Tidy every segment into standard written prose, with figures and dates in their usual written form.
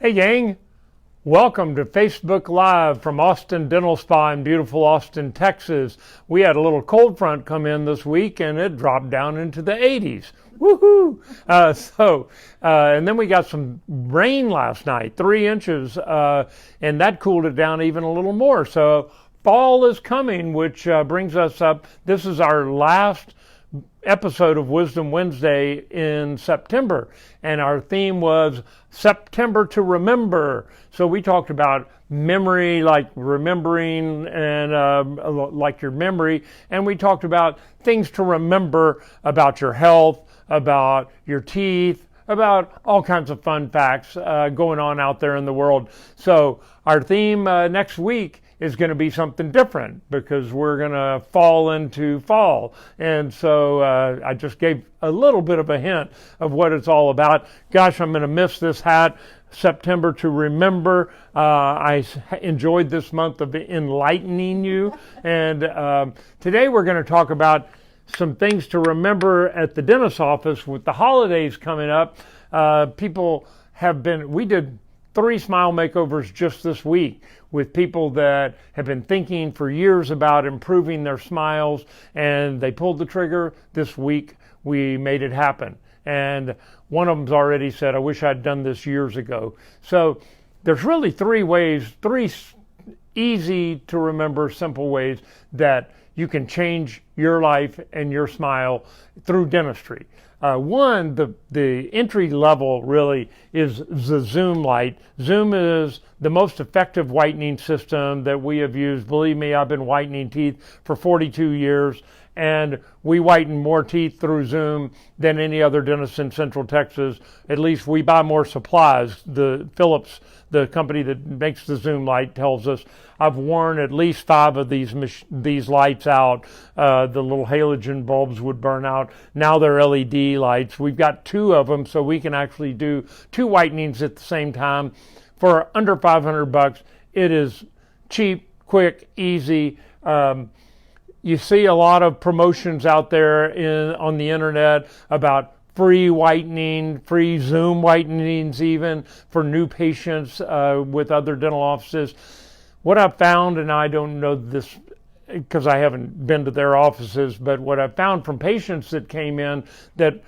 Hey gang, welcome to Facebook Live from Austin Dental Spa in beautiful Austin, Texas. We had a little cold front come in this week and it dropped down into the 80s. Woohoo! And then we got some rain last night, 3 inches, and that cooled it down even a little more. So fall is coming, which brings us up. This is our last episode of Wisdom Wednesday in September, and our theme was September to Remember. So we talked about memory, like remembering, and like your memory, and we talked about things to remember about your health, about your teeth, about all kinds of fun facts going on out there in the world. So our theme next week is going to be something different because we're going to fall into fall. And so I just gave a little bit of a hint of what it's all about. Gosh, I'm going to miss this hat. September to Remember. I enjoyed this month of enlightening you. And today we're going to talk about some things to remember at the dentist's office with the holidays coming up. We did 3 smile makeovers just this week with people that have been thinking for years about improving their smiles, and they pulled the trigger. This week we made it happen. And one of them's already said, I wish I'd done this years ago. So there's really 3 easy to remember, simple ways that you can change your life and your smile through dentistry. One, the entry level really is the Zoom light. Zoom is the most effective whitening system that we have used. Believe me, I've been whitening teeth for 42 years, and we whiten more teeth through Zoom than any other dentist in Central Texas. At least we buy more supplies. The Philips, the company that makes the Zoom light, tells us. I've worn at least 5 of these lights out. The little halogen bulbs would burn out. Now they're LED lights. We've got 2 of them, so we can actually do 2 whitenings at the same time for under $500. It is cheap, quick, easy. You see a lot of promotions out there on the internet about free whitening, free Zoom whitenings even for new patients with other dental offices. What I've found, and I don't know this because I haven't been to their offices, but what I've found from patients that came in that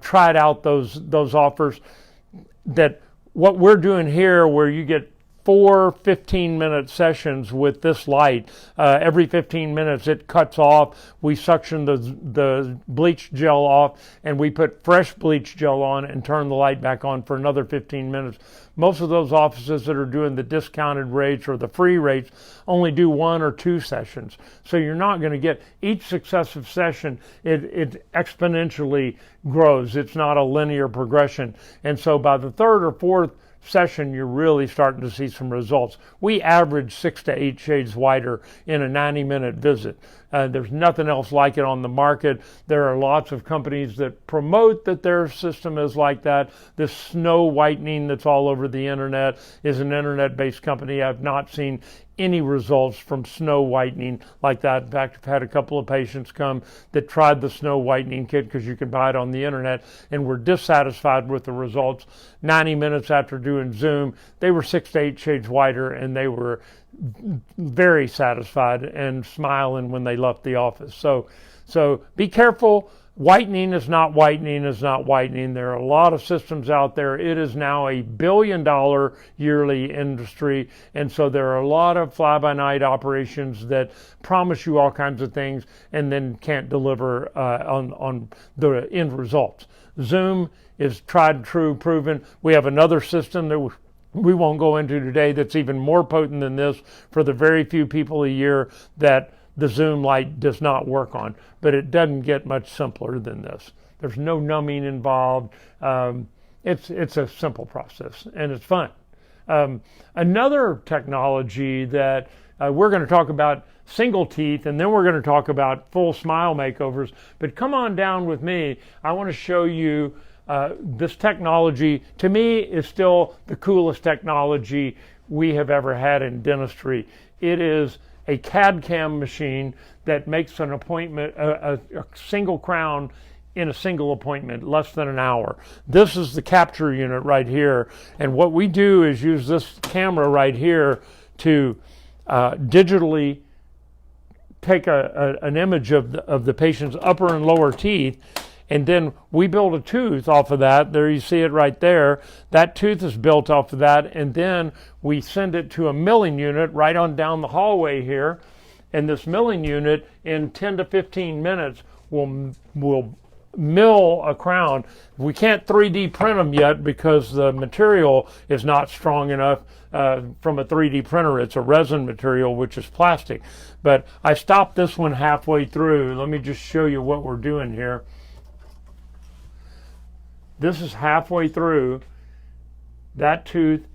tried out those offers, that what we're doing here, where you get 4 15-minute sessions with this light. Every 15 minutes it cuts off. We suction the bleach gel off, and we put fresh bleach gel on and turn the light back on for another 15 minutes. Most of those offices that are doing the discounted rates or the free rates only do 1 or 2 sessions. So you're not going to get each successive session. It exponentially grows. It's not a linear progression. And so by the 3rd or 4th session, you're really starting to see some results. We average 6 to 8 shades whiter in a 90-minute visit. There's nothing else like it on the market. There are lots of companies that promote that their system is like that. This Snow Whitening that's all over the internet is an internet-based company. I've not seen any results from snow whitening like that. In fact, I've had a couple of patients come that tried the snow whitening kit, because you can buy it on the internet, and were dissatisfied with the results. 90 minutes after doing Zoom, they were 6 to 8 shades whiter, and they were very satisfied and smiling when they left the office. So be careful. Whitening is not whitening is not whitening. There are a lot of systems out there. It is now a $1 billion yearly industry. And so there are a lot of fly-by-night operations that promise you all kinds of things and then can't deliver on the end results. Zoom is tried and true, proven. We have another system that we won't go into today that's even more potent than this for the very few people a year that the Zoom light does not work on, but it doesn't get much simpler than this. There's no numbing involved. It's a simple process, and it's fun. Another technology that we're going to talk about, single teeth, and then we're going to talk about full smile makeovers. But come on down with me. I want to show you this technology. To me, is still the coolest technology we have ever had in dentistry. It is a CADCAM machine that makes an appointment, a single crown in a single appointment, less than an hour. This is the capture unit right here. And what we do is use this camera right here to digitally take an image of the patient's upper and lower teeth, and then we build a tooth off of that. There you see it right there. That tooth is built off of that, and then we send it to a milling unit right on down the hallway here. And this milling unit in 10 to 15 minutes will mill a crown. We can't 3D print them yet because the material is not strong enough from a 3D printer. It's a resin material, which is plastic. But I stopped this one halfway through. Let me just show you what we're doing here. This is halfway through. That tooth,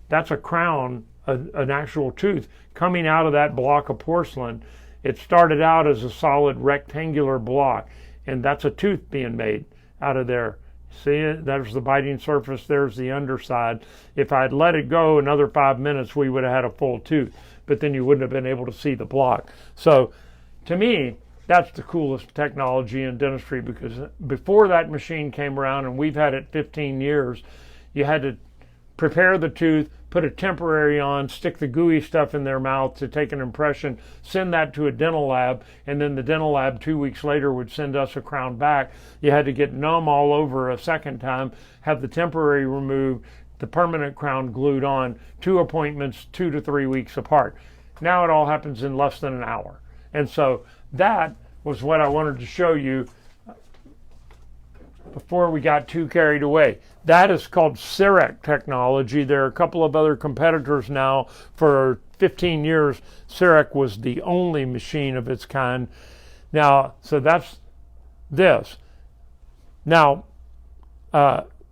that's a crown, an actual tooth coming out of that block of porcelain. It started out as a solid rectangular block, and that's a tooth being made out of there. See it? There's the biting surface, there's the underside. If I'd let it go another 5 minutes, we would have had a full tooth, but then you wouldn't have been able to see the block. So to me, that's the coolest technology in dentistry, because before that machine came around, and we've had it 15 years, you had to prepare the tooth, put a temporary on, stick the gooey stuff in their mouth to take an impression, send that to a dental lab, and then the dental lab 2 weeks later would send us a crown back. You had to get numb all over a second time, have the temporary removed, the permanent crown glued on, 2 appointments, 2 to 3 weeks apart. Now it all happens in less than an hour. And so that was what I wanted to show you before we got too carried away. That is called CADCAM technology. There are a couple of other competitors now. For 15 years, CADCAM was the only machine of its kind. Now, so that's this. Now,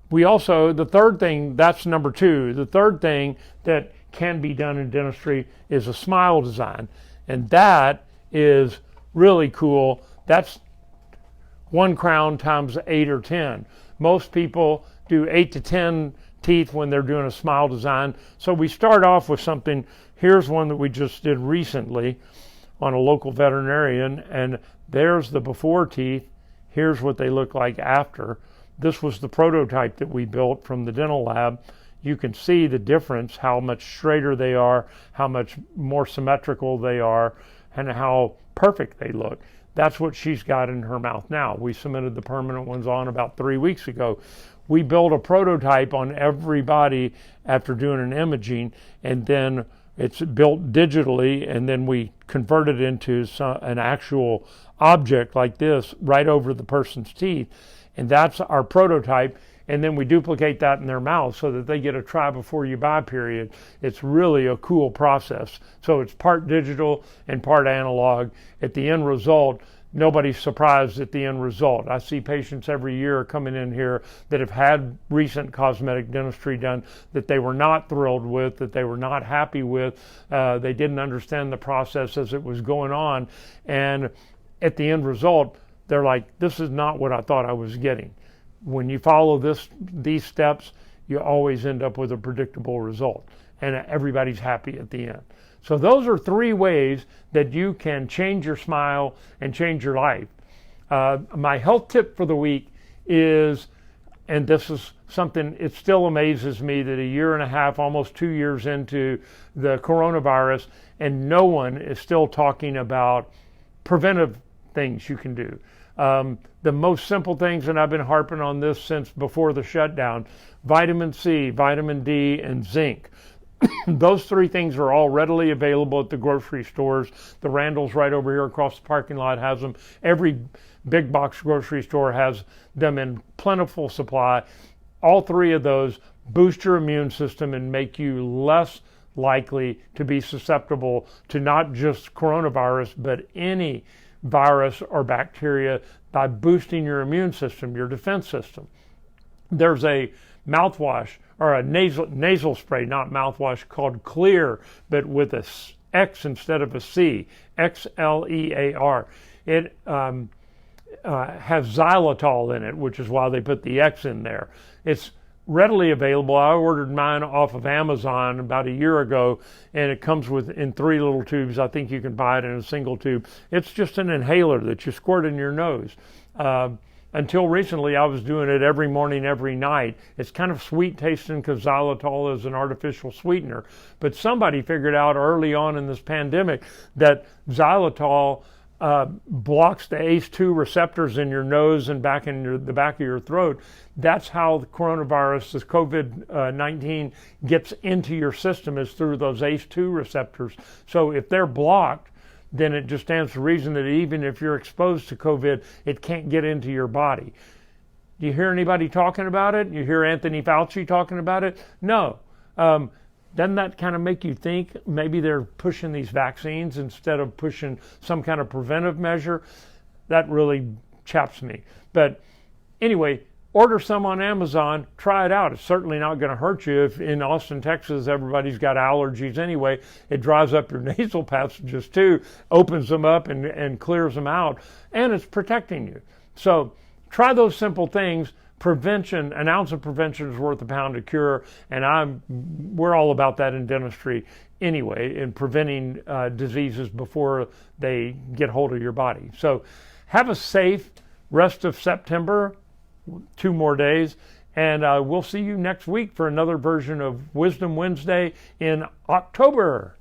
we also, the third thing, that's number 2. The third thing that can be done in dentistry is a smile design. And that is really cool. That's 1 crown times 8 or 10. Most people do 8 to 10 teeth when they're doing a smile design. So we start off with something. Here's one that we just did recently on a local veterinarian, and there's the before teeth. Here's what they look like after. This was the prototype that we built from the dental lab. You can see the difference, how much straighter they are, how much more symmetrical they are, and how perfect they look. That's what she's got in her mouth now. We cemented the permanent ones on about 3 weeks ago. We built a prototype on everybody after doing an imaging, and then it's built digitally, and then we convert it into an actual object like this right over the person's teeth. And that's our prototype. And then we duplicate that in their mouth so that they get a try before you buy period. It's really a cool process. So it's part digital and part analog. At the end result, nobody's surprised at the end result. I see patients every year coming in here that have had recent cosmetic dentistry done that they were not thrilled with, that they were not happy with. They didn't understand the process as it was going on. And at the end result, they're like, this is not what I thought I was getting. When you follow these steps, you always end up with a predictable result, and everybody's happy at the end. So those are 3 ways that you can change your smile and change your life. My health tip for the week is, and this is something, it still amazes me that 1.5 years, almost 2 years into the coronavirus, and no one is still talking about preventive things you can do. The most simple things, and I've been harping on this since before the shutdown: vitamin C, vitamin D, and zinc. Those 3 things are all readily available at the grocery stores. The Randall's right over here across the parking lot has them. Every big box grocery store has them in plentiful supply. All 3 of those boost your immune system and make you less likely to be susceptible to not just coronavirus, but any virus or bacteria, by boosting your immune system, your defense system. There's a mouthwash, or a nasal spray, not mouthwash, called Clear, but with a X instead of a C, Xlear. It has xylitol in it, which is why they put the X in there. It's readily available. I ordered mine off of Amazon about 1 year ago, and it comes in 3 little tubes. I think you can buy it in a single tube. It's just an inhaler that you squirt in your nose. until recently, I was doing it every morning, every night. It's kind of sweet tasting because xylitol is an artificial sweetener. But somebody figured out early on in this pandemic that xylitol blocks the ACE2 receptors in your nose and back in the back of your throat. That's how the coronavirus, this COVID-19, gets into your system, is through those ACE2 receptors. So if they're blocked, then it just stands to reason that even if you're exposed to COVID, it can't get into your body. Do you hear anybody talking about it? You hear Anthony Fauci talking about it? No. Doesn't that kind of make you think maybe they're pushing these vaccines instead of pushing some kind of preventive measure? That really chaps me. But anyway, order some on Amazon, try it out. It's certainly not going to hurt you. If in Austin, Texas, everybody's got allergies anyway, it dries up your nasal passages too, opens them up and clears them out, and it's protecting you. So try those simple things. Prevention, an ounce of prevention is worth a pound of cure, and we're all about that in dentistry anyway, in preventing diseases before they get hold of your body. So have a safe rest of September, 2 more days, and we'll see you next week for another version of Wisdom Wednesday in October.